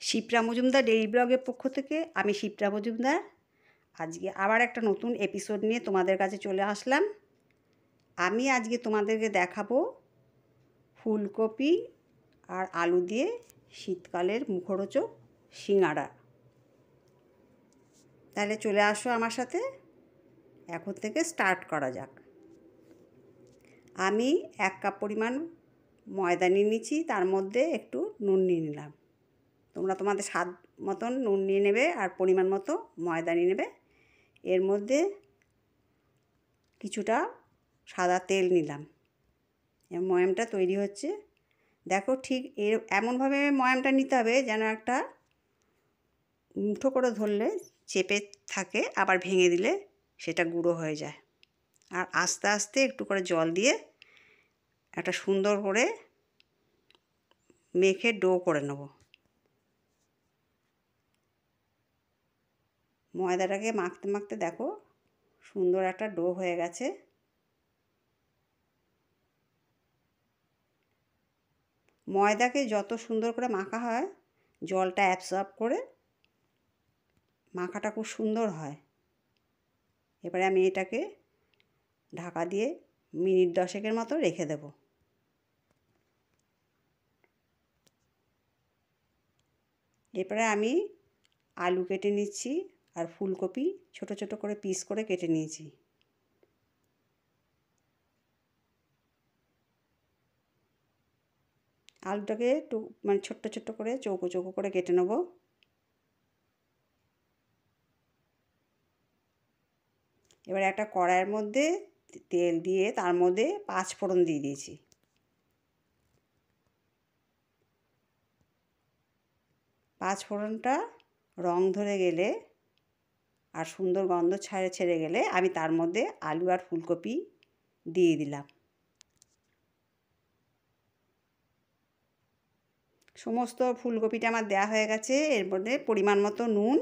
Shipra Majumdar daily ব্লগের পক্ষ থেকে আমি শিপ্রা মজুমদার আজকে আবার একটা নতুন এপিসোড নিয়ে তোমাদের কাছে চলে আসলাম। আমি আজকে তোমাদেরকে দেখাবো ফুলকপি আর আলু দিয়ে শীতকালের মুখরোচক সিঙ্গাড়া। তাহলে চলে আসো আমার সাথে, এখন থেকে স্টার্ট করা যাক। আমি 1 কাপ পরিমাণ ময়দা নিয়ে নিচ্ছি, তার মধ্যে একটু নুন নিয়ে নিলাম। তোমরা তোমাদের স্বাদ মতন নুন নিয়ে নেবে আর পরিমাণ মতো ময়দা নিয়ে নেবে। এর মধ্যে কিছুটা সাদা তেল নিলাম। ময়ামটা তৈরি হচ্ছে, দেখো ঠিক এমনভাবে ময়ামটা নিতে হবে যেন একটা মুঠো করে ধরলে চেপে থাকে, আবার ভেঙে দিলে সেটা গুঁড়ো হয়ে যায়। আর আস্তে আস্তে একটু করে জল দিয়ে একটা সুন্দর করে মেখে ডো করে নেব। ময়দাটাকে মাখতে মাখতে দেখো সুন্দর একটা ডো হয়ে গেছে। ময়দাকে যত সুন্দর করে মাখা হয়, জলটা অ্যাবসর্ব করে মাখাটা খুব সুন্দর হয়। এবারে আমি এটাকে ঢাকা দিয়ে মিনিট 10 মতো রেখে দেব। এরপরে আমি আলু কেটে নিচ্ছি আর ফুলকপি ছোট ছোট করে পিস করে কেটে নিয়েছি। আলুটাকে একটু ছোট্ট ছোট্ট করে চৌকো চৌকো করে কেটে নেব। এবার একটা কড়াইয়ের মধ্যে তেল দিয়ে তার মধ্যে 5 ফোড়ন দিয়ে দিয়েছি। পাঁচ ফোড়নটা রং ধরে গেলে আর সুন্দর গন্ধ ছেড়ে গেলে আমি তার মধ্যে আলু আর ফুলকপি দিয়ে দিলাম। সমস্ত ফুলকপিটা আমার দেওয়া হয়ে গেছে। এর মধ্যে পরিমাণ মতো নুন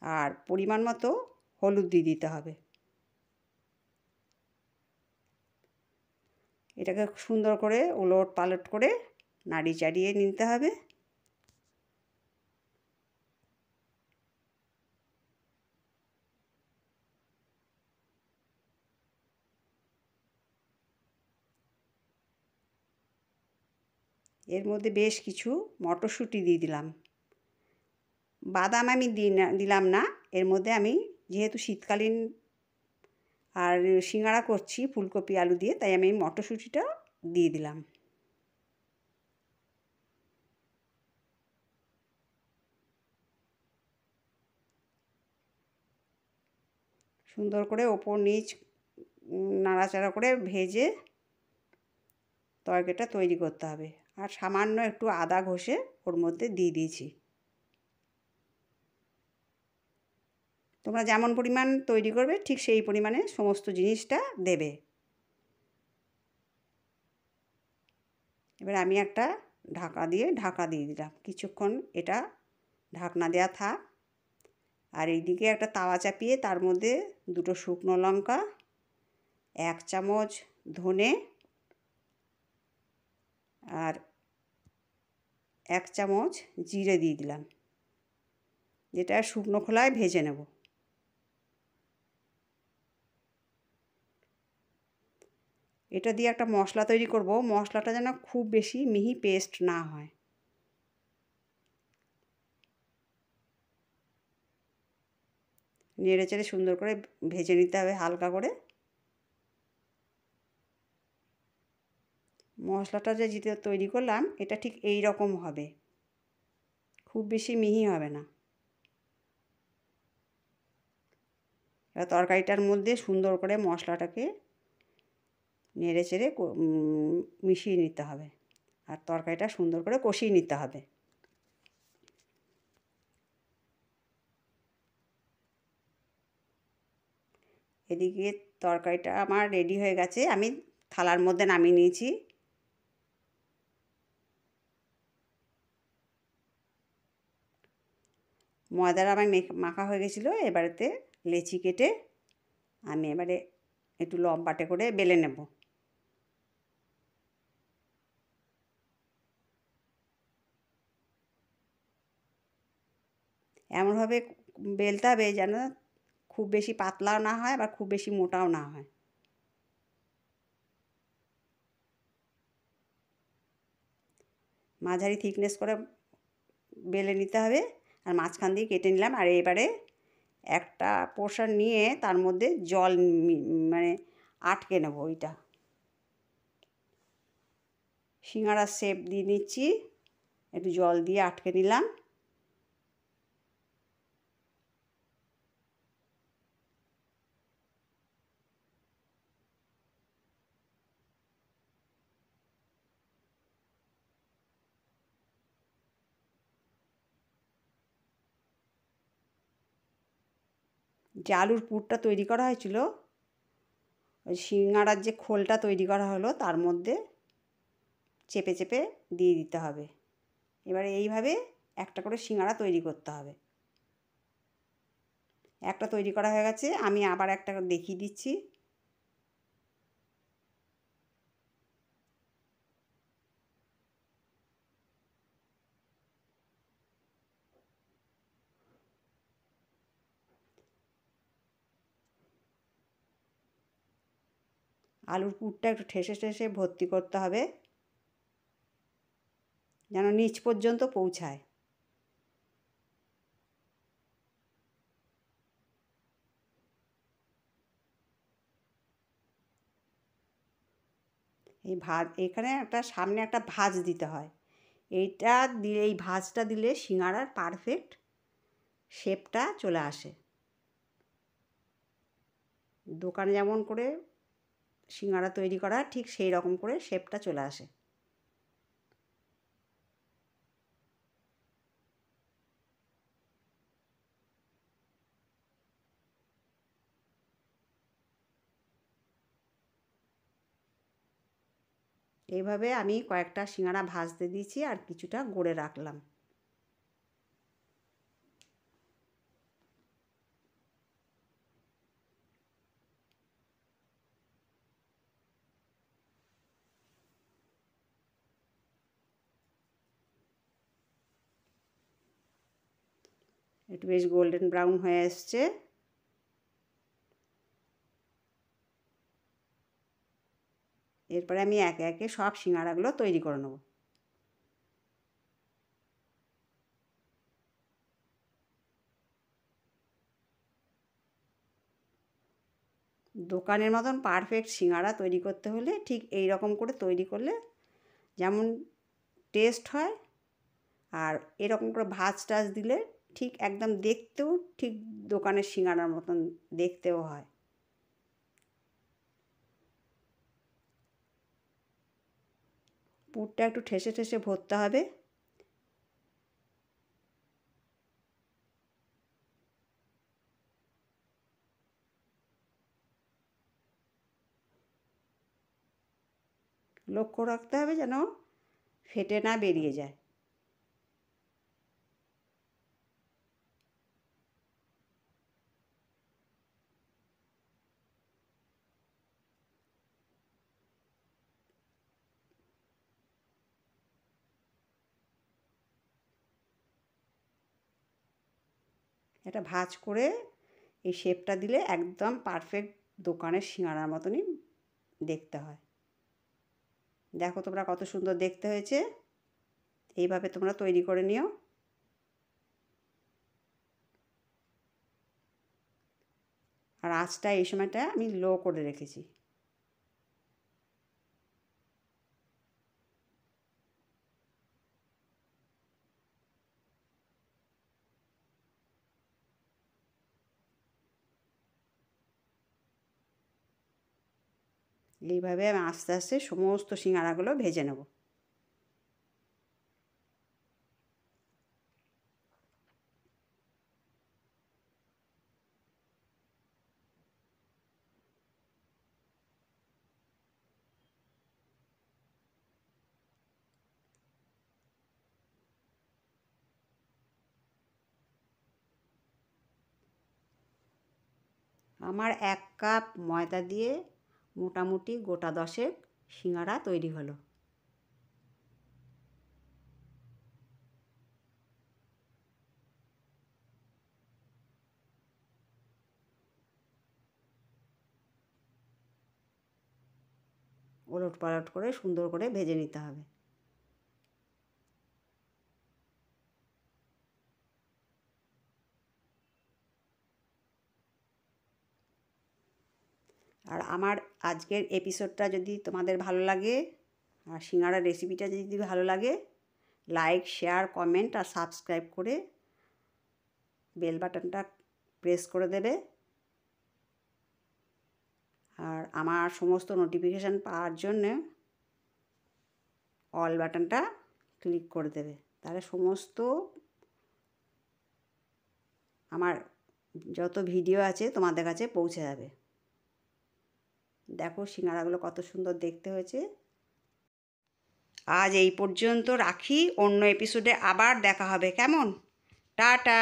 আর পরিমাণ মতো হলুদ দিয়ে দিতে হবে। এটাকে সুন্দর করে ওলট পালট করে নাড়ি চাড়িয়ে নিতে হবে। এর মধ্যে বেশ কিছু মটরশুঁটি দিয়ে দিলাম। বাদাম আমি দিলাম না। এর মধ্যে আমি যেহেতু শীতকালীন আর সিঙ্গাড়া করছি ফুলকপি আলু দিয়ে, তাই আমি মটরশুঁটিটা দিয়ে দিলাম। সুন্দর করে ওপর নিচ নাড়াচাড়া করে ভেজে তরকারিটা তৈরি করতে হবে। আর সামান্য একটু আদা ঘষে ওর মধ্যে দিয়ে দিয়েছি। তোমরা যেমন পরিমাণ তৈরি করবে ঠিক সেই পরিমাণে সমস্ত জিনিসটা দেবে। এবার আমি একটা ঢাকা দিয়ে দিলাম। কিছুক্ষণ এটা ঢাকনা দেওয়া থাক। আর এইদিকে একটা তাওয়া চাপিয়ে তার মধ্যে 2টো শুকনো লঙ্কা, 1 চামচ ধনে আর 1 চামচ জিরে দিয়ে দিলাম, যেটা শুকনো খোলায় ভেজে নেব। এটা দিয়ে একটা মশলা তৈরি করব। মশলাটা যেন খুব বেশি মিহি পেস্ট না হয়। নেড়ে চেড়ে সুন্দর করে ভেজে নিতে হবে হালকা করে। মশলাটা যেটা তৈরি করলাম এটা ঠিক এই রকম হবে, খুব বেশি মিহি হবে না। এবার তরকারিটার মধ্যে সুন্দর করে মশলাটাকে নেড়ে চেড়ে মিশিয়ে নিতে হবে আর তরকারিটা সুন্দর করে কষিয়ে নিতে হবে। এদিকে তরকারিটা আমার রেডি হয়ে গেছে, আমি থালার মধ্যে নামিয়ে নিয়েছি। ময়দাটা আমার মাখা হয়ে গেছিলো। এবারেতে লেচি কেটে আমি এবারে একটু লম্বাটে করে বেলে নেব। এমনভাবে বেলতে হবে যেন খুব বেশি পাতলাও না হয় আবার খুব বেশি মোটাও না হয়। মাঝারি থিকনেস করে বেলে নিতে হবে আর মাঝখান দিয়ে কেটে নিলাম। আর এবারে একটা পোর্শন নিয়ে তার মধ্যে জল মানে আটকে নেব। ওইটা সিঙ্গাড়ার শেপ দিয়ে নিচ্ছি, একটু জল দিয়ে আটকে নিলাম। যে আলুর পুরটা তৈরি করা হয়েছিল, ওই সিঙ্গাড়ার যে খোলটা তৈরি করা হলো তার মধ্যে চেপে চেপে দিয়ে দিতে হবে। এবারে এইভাবে একটা করে সিঙ্গাড়া তৈরি করতে হবে। একটা তৈরি করা হয়ে গেছে, আমি আবার একটা দেখিয়ে দিচ্ছি। আলুর পুরটা একটু ঠেসে ঠেসে ভর্তি করতে হবে যেন নিচ পর্যন্ত পৌঁছায়। এই এখানে একটা সামনে একটা ভাঁজ দিতে হয়। এইটা দিয়ে এই ভাঁজটা দিলে সিঙ্গাড়ার পারফেক্ট শেপটা চলে আসে। দোকানে যেমন করে সিঙ্গাড়া তৈরি করা ঠিক সেই রকম করে শেপটা চলে আসে। এইভাবে আমি কয়েকটা সিঙ্গাড়া ভাজতে দিয়েছি আর কিছুটা গড়ে রাখলাম। একটু বেশ গোল্ডেন ব্রাউন হয়ে এসছে। এরপরে আমি একে একে সব সিঙ্গাড়াগুলো তৈরি করে নেব। দোকানের মতন পারফেক্ট সিঙ্গাড়া তৈরি করতে হলে ঠিক এই রকম করে তৈরি করলে যেমন টেস্ট হয়, আর এরকম করে ভাঁজ টাজ দিলে ঠিক একদম দেখতেও ঠিক দোকানের সিঙ্গাড়ার মতন দেখতেও হয়। পুরটা একটু ঠেসে ঠেসে ভরতে হবে। লক্ষ্য রাখতে হবে যেন ফেটে না বেরিয়ে যায়। এটা ভাঁজ করে এই শেপটা দিলে একদম পারফেক্ট দোকানের সিঙ্গাড়ার মতনই দেখতে হয়। দেখো তোমরা কত সুন্দর দেখতে হয়েছে। এইভাবে তোমরা তৈরি করে নিও। আর আঁচটা এই সময়টা আমি লো করে রেখেছি। এইভাবে আমি আস্তে আস্তে সমস্ত সিঙ্গাড়াগুলো ভেজে নেব। আমার 1 কাপ ময়দা দিয়ে মোটামুটি গোটা 10 সিঙ্গাড়া তৈরি হলো। ওলট পালট করে সুন্দর করে ভেজে নিতে হবে। আর আমার আজকের এপিসোডটা যদি তোমাদের ভালো লাগে আর সিঙ্গাড়ার রেসিপিটা যদি ভালো লাগে, লাইক, শেয়ার, কমেন্ট আর সাবস্ক্রাইব করে বেল বাটনটা প্রেস করে দেবে। আর আমার সমস্ত নোটিফিকেশান পাওয়ার জন্য অল বাটনটা ক্লিক করে দেবে, তাহলে সমস্ত আমার যত ভিডিও আছে তোমাদের কাছে পৌঁছে যাবে। দেখো সিঙ্গাড়াগুলো কত সুন্দর দেখতে হয়েছে। আজ এই পর্যন্ত রাখি, অন্য এপিসোডে আবার দেখা হবে, কেমন? টাটা।